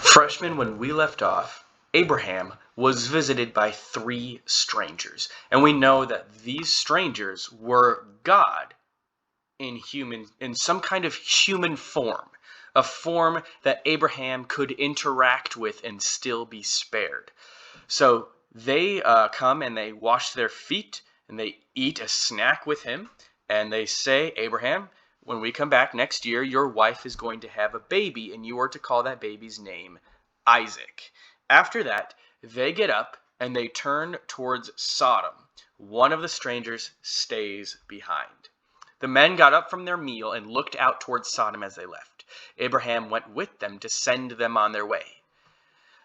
Freshmen, when we left off, Abraham was visited by three strangers. And we know that these strangers were God in some kind of human form, a form that Abraham could interact with and still be spared. So they come and they wash their feet and they eat a snack with him. And they say, Abraham, when we come back next year, your wife is going to have a baby, and you are to call that baby's name Isaac. After that, they get up and they turn towards Sodom. One of the strangers stays behind. The men got up from their meal and looked out towards Sodom as they left. Abraham went with them to send them on their way.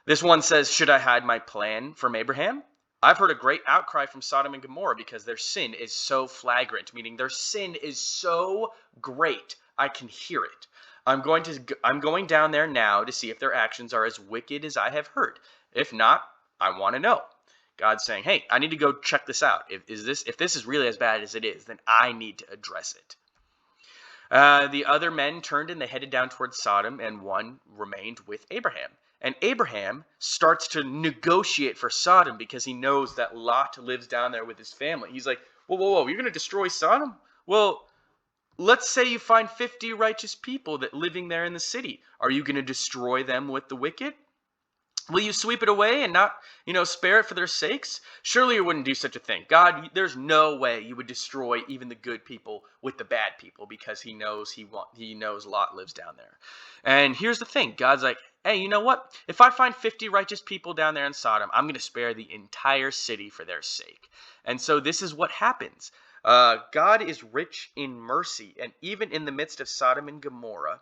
This one says, should I hide my plan from Abraham? I've heard a great outcry from Sodom and Gomorrah because their sin is so flagrant, meaning their sin is so great, I can hear it. I'm going down there now to see if their actions are as wicked as I have heard. If not, I want to know. God's saying, hey, I need to go check this out. If this is really as bad as it is, then I need to address it. The other men turned and they headed down towards Sodom, and one remained with Abraham. And Abraham starts to negotiate for Sodom because he knows that Lot lives down there with his family. He's like, whoa, you're going to destroy Sodom? Well, let's say you find 50 righteous people that living there in the city. Are you going to destroy them with the wicked? Will you sweep it away and not, spare it for their sakes? Surely you wouldn't do such a thing. God, there's no way you would destroy even the good people with the bad people because he knows Lot lives down there. And here's the thing. God's like, hey, you know what? If I find 50 righteous people down there in Sodom, I'm going to spare the entire city for their sake. And so this is what happens. God is rich in mercy. And even in the midst of Sodom and Gomorrah,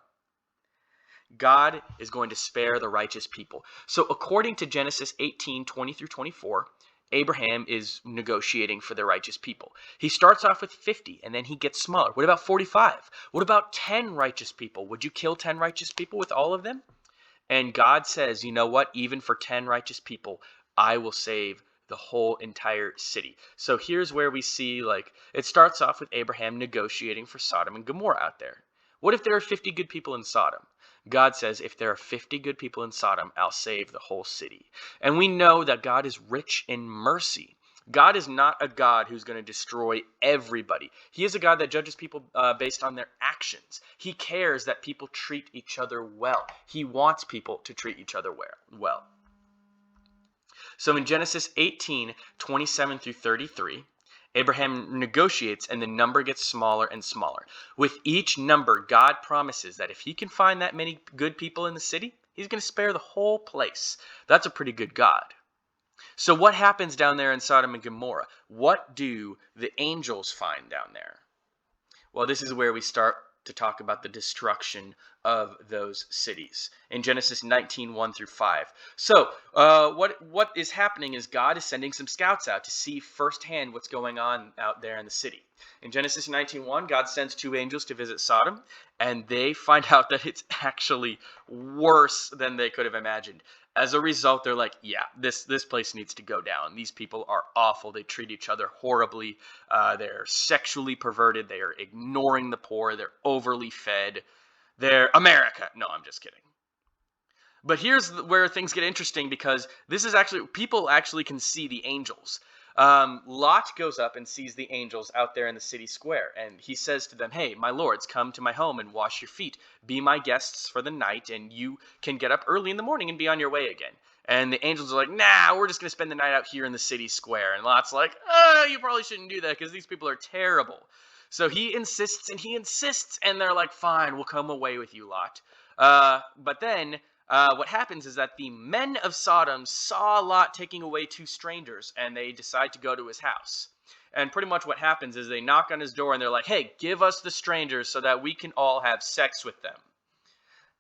God is going to spare the righteous people. So according to Genesis 18:20 through 24, Abraham is negotiating for the righteous people. He starts off with 50 and then he gets smaller. What about 45? What about 10 righteous people? Would you kill 10 righteous people with all of them? And God says, you know what? Even for 10 righteous people, I will save the whole entire city. So here's where we see, it starts off with Abraham negotiating for Sodom and Gomorrah out there. What if there are 50 good people in Sodom? God says, if there are 50 good people in Sodom, I'll save the whole city. And we know that God is rich in mercy. God is not a God who's going to destroy everybody. He is a God that judges people based on their actions. He cares that people treat each other well. He wants people to treat each other well. So in Genesis 18:27 through 33, Abraham negotiates and the number gets smaller and smaller. With each number, God promises that if he can find that many good people in the city, he's going to spare the whole place. That's a pretty good God. So what happens down there in Sodom and Gomorrah? What do the angels find down there? Well, this is where we start to talk about the destruction of those cities in Genesis 19:1 through 5. So what is happening is God is sending some scouts out to see firsthand what's going on out there in the city. In Genesis 19:1, God sends two angels to visit Sodom, and they find out that it's actually worse than they could have imagined. As a result, they're like, yeah, this place needs to go down. These people are awful. They treat each other horribly. They're sexually perverted. They are ignoring the poor. They're overly fed. They're America. No, I'm just kidding. But here's where things get interesting, because this is actually, people actually can see the angels. Lot goes up and sees the angels out there in the city square, and he says to them, hey, my lords, come to my home and wash your feet. Be my guests for the night, and you can get up early in the morning and be on your way again. And the angels are like, nah, we're just going to spend the night out here in the city square. And Lot's like, oh, you probably shouldn't do that because these people are terrible. So he insists, and they're like, fine, we'll come away with you, Lot. But then what happens is that the men of Sodom saw Lot taking away two strangers, and they decide to go to his house. And pretty much what happens is they knock on his door, and they're like, hey, give us the strangers so that we can all have sex with them.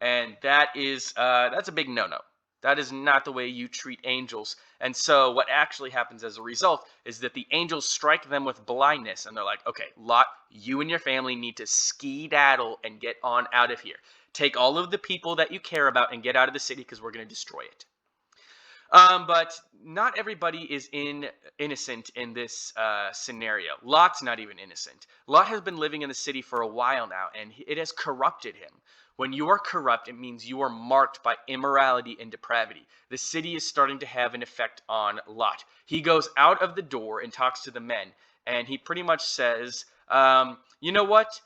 And that's a big no-no. That is not the way you treat angels. And so what actually happens as a result is that the angels strike them with blindness, and they're like, okay, Lot, you and your family need to skedaddle and get on out of here. Take all of the people that you care about and get out of the city because we're going to destroy it. But not everybody is innocent in this scenario. Lot's not even innocent. Lot has been living in the city for a while now, and it has corrupted him. When you are corrupt, it means you are marked by immorality and depravity. The city is starting to have an effect on Lot. He goes out of the door and talks to the men, and he pretty much says, you know what?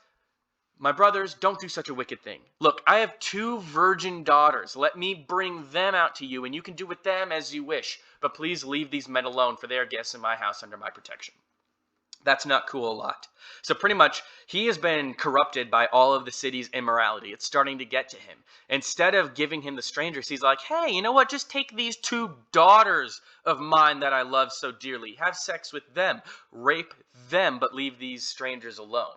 My brothers, don't do such a wicked thing. Look, I have 2 virgin daughters. Let me bring them out to you, and you can do with them as you wish. But please leave these men alone, for they are guests in my house under my protection. That's not cool, Lot. So pretty much, he has been corrupted by all of the city's immorality. It's starting to get to him. Instead of giving him the strangers, he's like, hey, you know what? Just take these 2 daughters of mine that I love so dearly. Have sex with them. Rape them, but leave these strangers alone.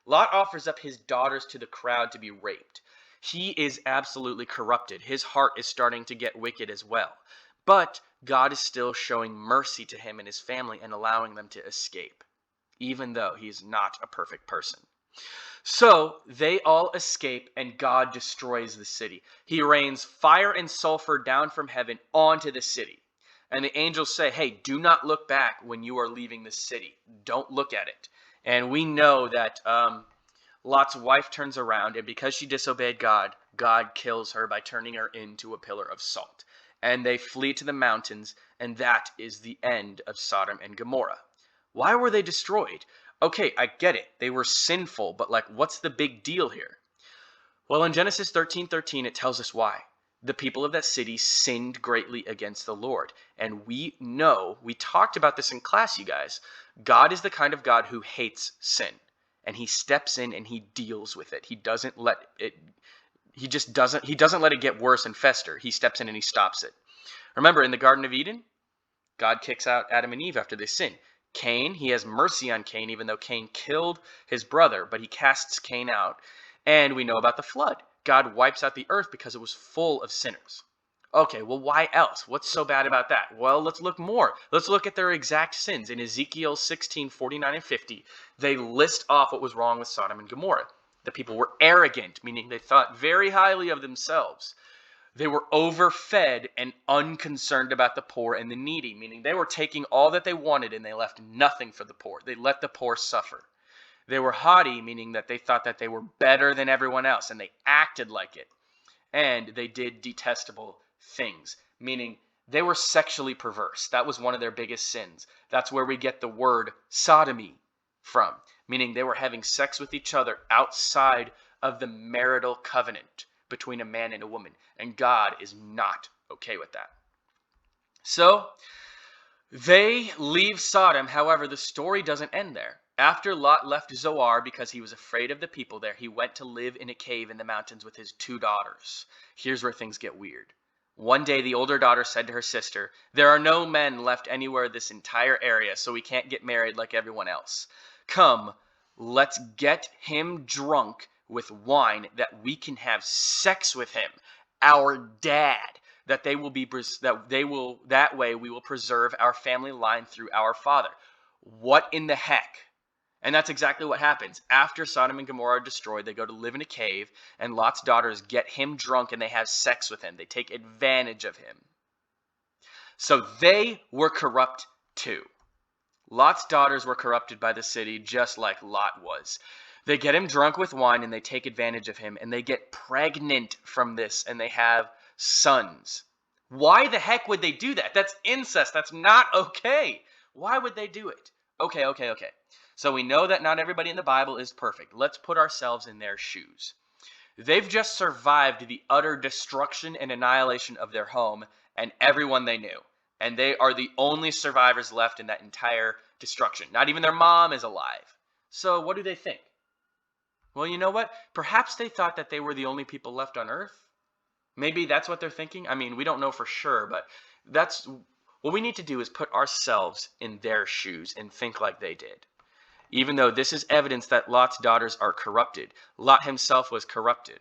Lot offers up his daughters to the crowd to be raped. He is absolutely corrupted. His heart is starting to get wicked as well. But God is still showing mercy to him and his family and allowing them to escape, even though he is not a perfect person. So they all escape, and God destroys the city. He rains fire and sulfur down from heaven onto the city. And the angels say, hey, do not look back when you are leaving the city. Don't look at it. And we know that Lot's wife turns around, and because she disobeyed God, God kills her by turning her into a pillar of salt. And they flee to the mountains, and that is the end of Sodom and Gomorrah. Why were they destroyed? Okay, I get it. They were sinful, but what's the big deal here? Well, in Genesis 13:13, it tells us why. The people of that city sinned greatly against the Lord. And we know, we talked about this in class, you guys. God is the kind of God who hates sin. And he steps in and he deals with it. He doesn't let it get worse and fester. He steps in and he stops it. Remember, in the Garden of Eden, God kicks out Adam and Eve after they sin. Cain, he has mercy on Cain, even though Cain killed his brother, but he casts Cain out. And we know about the flood. God wipes out the earth because it was full of sinners. Okay, well, why else? What's so bad about that? Well, let's look more. Let's look at their exact sins. In Ezekiel 16:49 and 50, they list off what was wrong with Sodom and Gomorrah. The people were arrogant, meaning they thought very highly of themselves. They were overfed and unconcerned about the poor and the needy, meaning they were taking all that they wanted and they left nothing for the poor. They let the poor suffer. They were haughty, meaning that they thought that they were better than everyone else, and they acted like it. And they did detestable things, meaning they were sexually perverse. That was one of their biggest sins. That's where we get the word sodomy from, meaning they were having sex with each other outside of the marital covenant between a man and a woman. And God is not okay with that. So they leave Sodom. However, the story doesn't end there. After Lot left Zoar because he was afraid of the people there, he went to live in a cave in the mountains with his 2 daughters. Here's where things get weird. One day, the older daughter said to her sister, there are no men left anywhere this entire area, so we can't get married like everyone else. Come, let's get him drunk with wine that we can have sex with him, our dad. That way we will preserve our family line through our father. What in the heck? And that's exactly what happens. After Sodom and Gomorrah are destroyed, they go to live in a cave, and Lot's daughters get him drunk and they have sex with him. They take advantage of him. So they were corrupt too. Lot's daughters were corrupted by the city just like Lot was. They get him drunk with wine and they take advantage of him, and they get pregnant from this and they have sons. Why the heck would they do that? That's incest. That's not okay. Why would they do it? Okay. So we know that not everybody in the Bible is perfect. Let's put ourselves in their shoes. They've just survived the utter destruction and annihilation of their home and everyone they knew. And they are the only survivors left in that entire destruction. Not even their mom is alive. So what do they think? Well, you know what? Perhaps they thought that they were the only people left on earth. Maybe that's what they're thinking. I mean, we don't know for sure, but that's what we need to do is put ourselves in their shoes and think like they did. Even though this is evidence that Lot's daughters are corrupted. Lot himself was corrupted.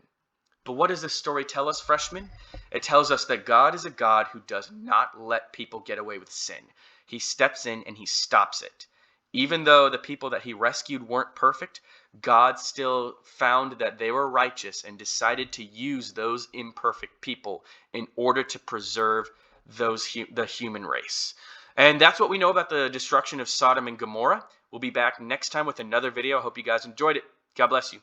But what does this story tell us, freshmen? It tells us that God is a God who does not let people get away with sin. He steps in and he stops it. Even though the people that he rescued weren't perfect, God still found that they were righteous and decided to use those imperfect people in order to preserve the human race. And that's what we know about the destruction of Sodom and Gomorrah. We'll be back next time with another video. I hope you guys enjoyed it. God bless you.